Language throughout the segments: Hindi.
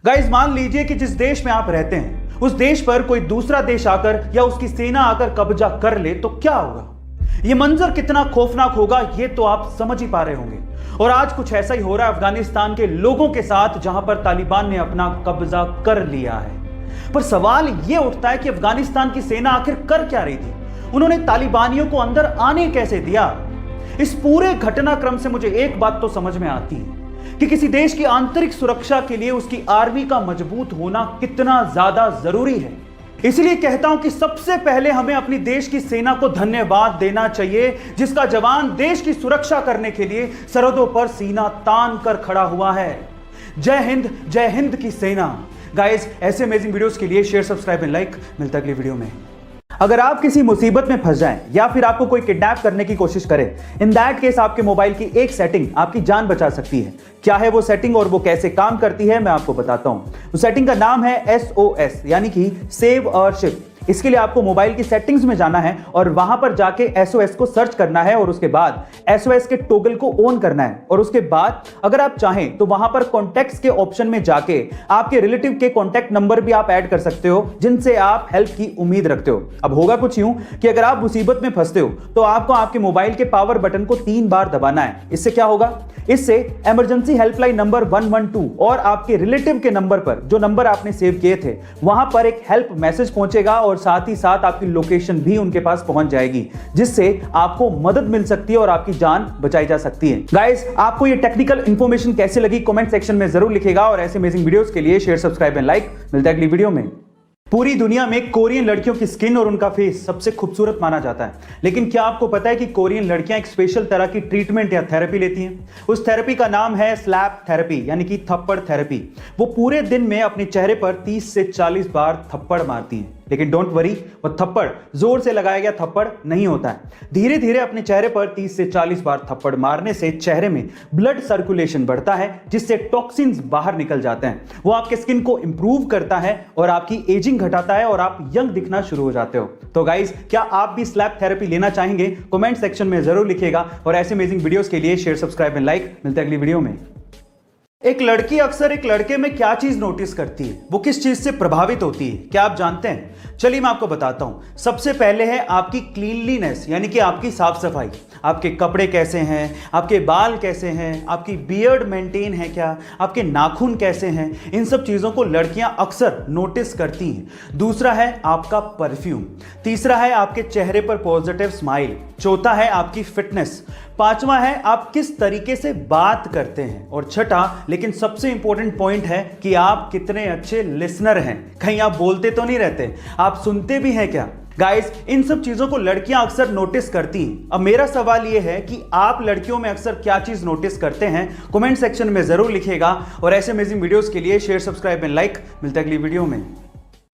गाइस मान लीजिए कि जिस देश में आप रहते हैं उस देश पर कोई दूसरा देश आकर या उसकी सेना आकर कब्जा कर ले तो क्या होगा। यह मंजर कितना खौफनाक होगा ये तो आप समझ ही पा रहे होंगे। और आज कुछ ऐसा ही हो रहा है अफगानिस्तान के लोगों के साथ, जहां पर तालिबान ने अपना कब्जा कर लिया है। पर सवाल यह उठता है कि अफगानिस्तान की सेना आखिर कर क्या रही थी, उन्होंने तालिबानियों को अंदर आने कैसे दिया। इस पूरे घटनाक्रम से मुझे एक बात तो समझ में आती है कि किसी देश की आंतरिक सुरक्षा के लिए उसकी आर्मी का मजबूत होना कितना ज्यादा जरूरी है। इसलिए कहता हूं कि सबसे पहले हमें अपनी देश की सेना को धन्यवाद देना चाहिए, जिसका जवान देश की सुरक्षा करने के लिए सरहदों पर सीना तान कर खड़ा हुआ है। जय हिंद की सेना। गाइस, ऐसे अमेजिंग वीडियोस के लिए शेयर, सब्सक्राइब एंड लाइक। मिलता है अगली वीडियो में। अगर आप किसी मुसीबत में फंस जाएं या फिर आपको कोई किडनैप करने की कोशिश करे, इन दैट केस आपके मोबाइल की एक सेटिंग आपकी जान बचा सकती है। क्या है वो सेटिंग और वो कैसे काम करती है, मैं आपको बताता हूं। उस सेटिंग का नाम है SOS यानी कि सेव अ शिप। इसके लिए आपको मोबाइल की सेटिंग्स में जाना है और वहां पर जाके SOS को सर्च करना है और उसके बाद SOS के टॉगल को ऑन करना है। और उसके बाद अगर आप चाहें तो वहां पर कॉन्टैक्ट्स के ऑप्शन में जाके आपके रिलेटिव के कॉन्टैक्ट नंबर भी आप ऐड कर सकते हो, जिनसे आप हेल्प की उम्मीद रखते हो। अब होगा कुछ यूं कि अगर आप मुसीबत में फंसते हो तो आपको आपके मोबाइल के पावर बटन को 3 बार दबाना है। इससे क्या होगा, इससे इमरजेंसी हेल्पलाइन नंबर 112 और आपके रिलेटिव के नंबर पर, जो नंबर आपने सेव किए थे, वहां पर एक हेल्प मैसेज पहुंचेगा और साथ ही साथ आपकी लोकेशन भी उनके पास पहुंच जाएगी, जिससे आपको मदद मिल सकती है और आपकी जान बचाई जा सकती है। गाइस, आपको ये टेक्निकल इंफॉर्मेशन कैसे लगी कमेंट सेक्शन में जरूर लिखिएगा और ऐसे अमेजिंग वीडियोस के लिए शेयर, सब्सक्राइब एंड लाइक। मिलता है अगली वीडियो में। पूरी दुनिया में कोरियन लड़कियों की स्किन और उनका फेस सबसे खूबसूरत माना जाता है, लेकिन क्या आपको पता है कि कोरियन लड़कियां एक स्पेशल तरह की ट्रीटमेंट या थेरेपी लेती हैं। उस थेरेपी का नाम है स्लैप थेरेपी यानी कि थप्पड़ थेरेपी। वो पूरे दिन में अपने चेहरे पर 30 से 40 बार थप्पड़ मारती हैं, लेकिन डोंट वरी, वो थप्पड़ जोर से लगाया गया थप्पड़ नहीं होता है। धीरे धीरे अपने चेहरे पर 30 से 40 बार थप्पड़ मारने से चेहरे में ब्लड सर्कुलेशन बढ़ता है, जिससे टॉक्सिन्स बाहर निकल जाते हैं। वो आपके स्किन को इंप्रूव करता है और आपकी एजिंग घटाता है और आप यंग दिखना शुरू हो जाते हो। तो गाइस, क्या आप भी स्लैप थेरेपी लेना चाहेंगे? कमेंट सेक्शन में जरूर लिखिएगा और ऐसे अमेजिंग वीडियोस के लिए शेयर, सब्सक्राइब एंड लाइक। मिलते हैं अगली वीडियो में। एक लड़की अक्सर एक लड़के में क्या चीज नोटिस करती है, वो किस चीज से प्रभावित होती है, क्या आप जानते हैं? चलिए मैं आपको बताता हूं। सबसे पहले है आपकी क्लीनलीनेस यानी कि आपकी साफ सफाई। आपके कपड़े कैसे हैं, आपके बाल कैसे हैं, आपकी बियर्ड मेंटेन है क्या, आपके नाखून कैसे हैं, इन सब चीजों को लड़कियां अक्सर नोटिस करती हैं। दूसरा है आपका परफ्यूम। तीसरा है आपके चेहरे पर पॉजिटिव स्माइल। चौथा है आपकी फिटनेस। पांचवा है आप किस तरीके से बात करते हैं। और छठा लेकिन सबसे इंपॉर्टेंट पॉइंट है कि आप कितने अच्छे लिसनर हैं। कहीं आप बोलते तो नहीं रहते, आप सुनते भी हैं क्या? गाइस, इन सब चीजों को लड़कियां अक्सर नोटिस करती हैं। अब मेरा सवाल यह है कि आप लड़कियों में अक्सर क्या चीज नोटिस करते हैं? कमेंट सेक्शन में जरूर लिखिएगा और ऐसे अमेजिंग वीडियोस के लिए शेयर, सब्सक्राइब एंड लाइक। मिलता है अगली वीडियो में।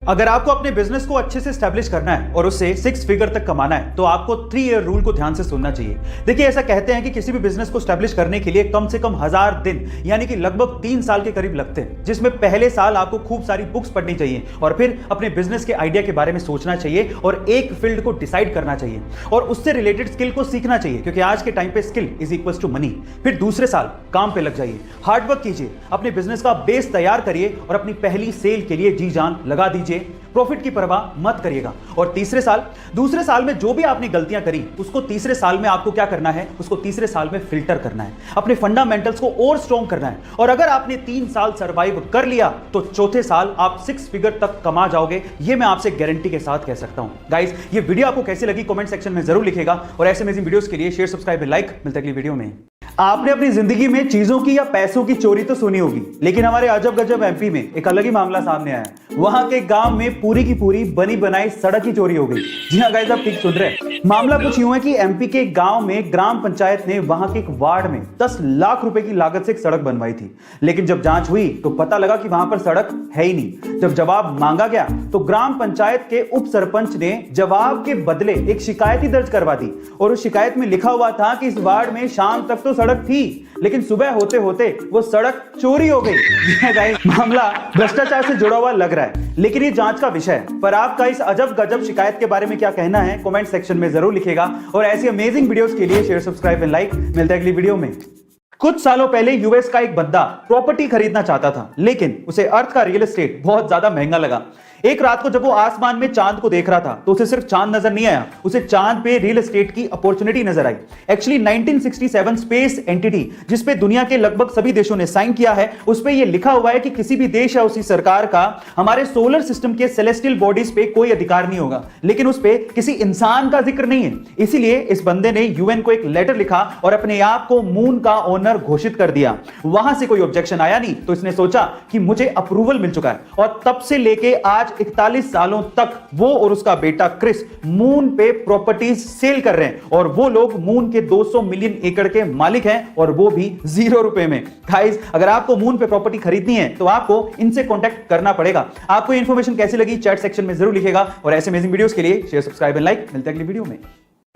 अगर आपको अपने बिजनेस को अच्छे से स्टैब्लिश करना है और उससे 6 फिगर तक कमाना है तो आपको 3 ईयर रूल को ध्यान से सुनना चाहिए। देखिए, ऐसा कहते हैं कि किसी भी बिजनेस को स्टैब्लिश करने के लिए कम से कम 1000 दिन यानी कि लगभग 3 साल के करीब लगते हैं, जिसमें पहले साल आपको खूब सारी बुक्स पढ़नी चाहिए और फिर अपने बिजनेस के आइडिया के बारे में सोचना चाहिए और एक फील्ड को डिसाइड करना चाहिए और उससे रिलेटेड स्किल को सीखना चाहिए, क्योंकि आज के टाइम पे skill is equals to money. फिर दूसरे साल काम पे लग जाइए, हार्डवर्क कीजिए, अपने बिजनेस का बेस तैयार करिए और अपनी पहली सेल के लिए जी जान लगा दीजिए। प्रॉफिट की परवाह मत करिएगा। और दूसरे साल में जो भी आपने गलतियां करी उसको तीसरे साल में आपको क्या करना है, उसको तीसरे साल में फिल्टर करना है, अपने फंडामेंटल्स को और स्ट्रॉन्ग करना है। और अगर आपने 3 साल सर्वाइव कर लिया तो चौथे साल आप 6 फिगर तक कमा जाओगे, ये मैं आपसे गारंटी के साथ कह सकता हूं। गाइस, ये वीडियो आपको कैसी लगी कमेंट सेक्शन में जरूर लिखिएगा और ऐसे अमेजिंग वीडियोस के लिए शेयर, सब्सक्राइब एंड लाइक। मिलते हैं अगली वीडियो में। आपने अपनी जिंदगी में चीजों की या पैसों की चोरी तो सुनी होगी, लेकिन हमारे अजब गजब MP में एक अलग ही मामला सामने आया। वहां के गांव में पूरी की पूरी बनी बनाई सड़क ही चोरी हो गई। जी हां गाइस, आप ठीक सुन रहे हैं। मामला कुछ यूं है कि MP के गांव में ग्राम पंचायत ने वहां के एक वार्ड में 10 लाख रुपए की लागत से एक सड़क बनवाई थी, लेकिन जब जांच हुई तो पता लगा कि वहां पर सड़क है ही नहीं। जब जवाब मांगा गया तो ग्राम पंचायत के उप सरपंच ने जवाब के बदले एक शिकायत ही दर्ज करवा दी और उस शिकायत में लिखा हुआ था कि इस वार्ड में शाम तक तो सड़क थी, लेकिन सुबह होते होते वो सड़क चोरी हो गई। मामला भ्रष्टाचार से जुड़ा हुआ लग रहा है, लेकिन ये जांच का विषय है। पर आपका इस अजब गजब शिकायत के बारे में क्या कहना है कमेंट सेक्शन में जरूर लिखिएगा और ऐसी अमेजिंग वीडियोस के लिए शेयर, सब्सक्राइब एंड लाइक। मिलते हैं अगली वीडियो में। कुछ सालों पहले यूएस का एक बंदा प्रॉपर्टी खरीदना चाहता था, लेकिन उसे अर्थ का रियल एस्टेट बहुत ज्यादा महंगा लगा। एक रात को जब वो आसमान में चांद को देख रहा था तो उसे सिर्फ चांद नजर नहीं आया, उसे चांद पे रियल एस्टेट की अपॉर्चुनिटी नजर आई। एक्चुअली 1967 स्पेस एंटिटी जिस पे दुनिया के लगभग सभी देशों ने साइन किया है, उस पे ये लिखा हुआ है कि किसी भी देश या उसी सरकार का हमारे सोलर सिस्टम के सेलेस्टियल बॉडीज पे कोई अधिकार नहीं होगा, लेकिन उस पे किसी इंसान का जिक्र नहीं है। इसीलिए इस बंदे ने यूएन को एक लेटर लिखा और अपने आप को मून का ओनर घोषित कर दिया। वहां से कोई ऑब्जेक्शन आया नहीं, तो इसने सोचा कि मुझे अप्रूवल मिल चुका है, और तब से लेके आज 41 सालों तक वो और उसका बेटा क्रिस मून पे प्रॉपर्टीज सेल कर रहे हैं, और वो लोग मून के 200 मिलियन एकड़ के मालिक हैं, और वो भी 0 रुपए में। गाइस, अगर आपको मून पे प्रॉपर्टी खरीदनी है तो आपको इनसे कांटेक्ट करना पड़ेगा। आपको इंफॉर्मेशन कैसी लगी चैट सेक्शन में जरूर लिखेगा, और ऐसे अमेजिंग वीडियोस के लिए शेयर, सब्सक्राइब एंड लाइक। मिलते हैं अगली वीडियो में।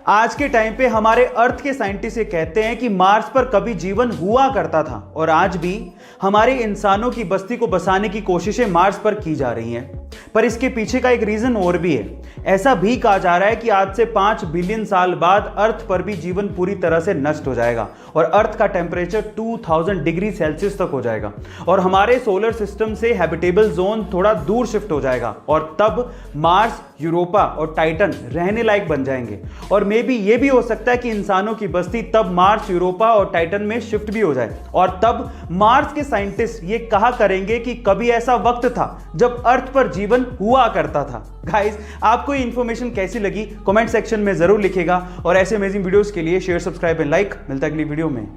आज के टाइम पे हमारे अर्थ के साइंटिस्ट ये कहते हैं कि मार्स पर कभी जीवन हुआ करता था, और आज भी हमारे इंसानों की बस्ती को बसाने की कोशिशें मार्स पर की जा रही हैं। पर इसके पीछे का एक रीजन और भी है। ऐसा भी कहा जा रहा है कि आज से 5 बिलियन साल बाद अर्थ पर भी जीवन पूरी तरह से नष्ट हो जाएगा, और अर्थ का टेम्परेचर 2000 डिग्री सेल्सियस तक हो जाएगा, और हमारे सोलर सिस्टम से हैबिटेबल जोन थोड़ा दूर शिफ्ट हो जाएगा, और तब मार्स, यूरोपा और टाइटन रहने लायक बन जाएंगे। और मे बी ये भी हो सकता है कि इंसानों की बस्ती तब मार्स, यूरोपा और टाइटन में शिफ्ट भी हो जाए, और तब मार्स के साइंटिस्ट ये कहा करेंगे कि कभी ऐसा वक्त था जब अर्थ पर जीवन हुआ करता था। गाइस, आपको ये इंफॉर्मेशन कैसी लगी कमेंट सेक्शन में जरूर लिखेगा, और ऐसे अमेजिंग वीडियोस के लिए शेयर, सब्सक्राइब एंड लाइक। मिलता है अगली वीडियो में।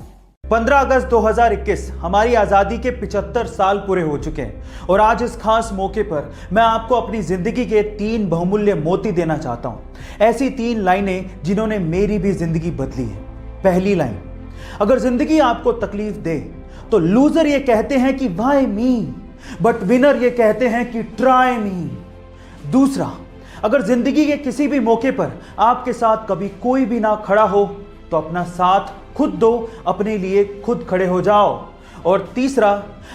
15 अगस्त 2021 हमारी आज़ादी के 75 साल पूरे हो चुके हैं, और आज इस खास मौके पर मैं आपको अपनी जिंदगी के 3 बहुमूल्य मोती देना चाहता हूं। ऐसी 3 लाइनें जिन्होंने मेरी भी जिंदगी बदली है। पहली लाइन, अगर जिंदगी आपको तकलीफ दे तो लूजर ये कहते हैं कि व्हाई मी, बट विनर ये कहते हैं कि ट्राई मी। दूसरा, अगर जिंदगी के किसी भी मौके पर आपके साथ कभी कोई भी ना खड़ा हो तो अपना साथ खुद दो, अपने लिए खुद खड़े हो जाओ। और तीसरा,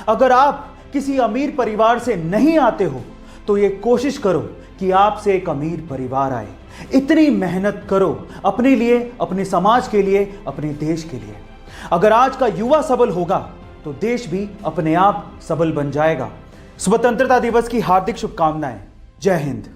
अगर आप किसी अमीर परिवार से नहीं आते हो तो ये कोशिश करो कि आपसे एक अमीर परिवार आए। इतनी मेहनत करो अपने लिए, अपने समाज के लिए, अपने देश के लिए। अगर आज का युवा सबल होगा तो देश भी अपने आप सबल बन जाएगा। स्वतंत्रता दिवस की हार्दिक शुभकामनाएं। जय हिंद।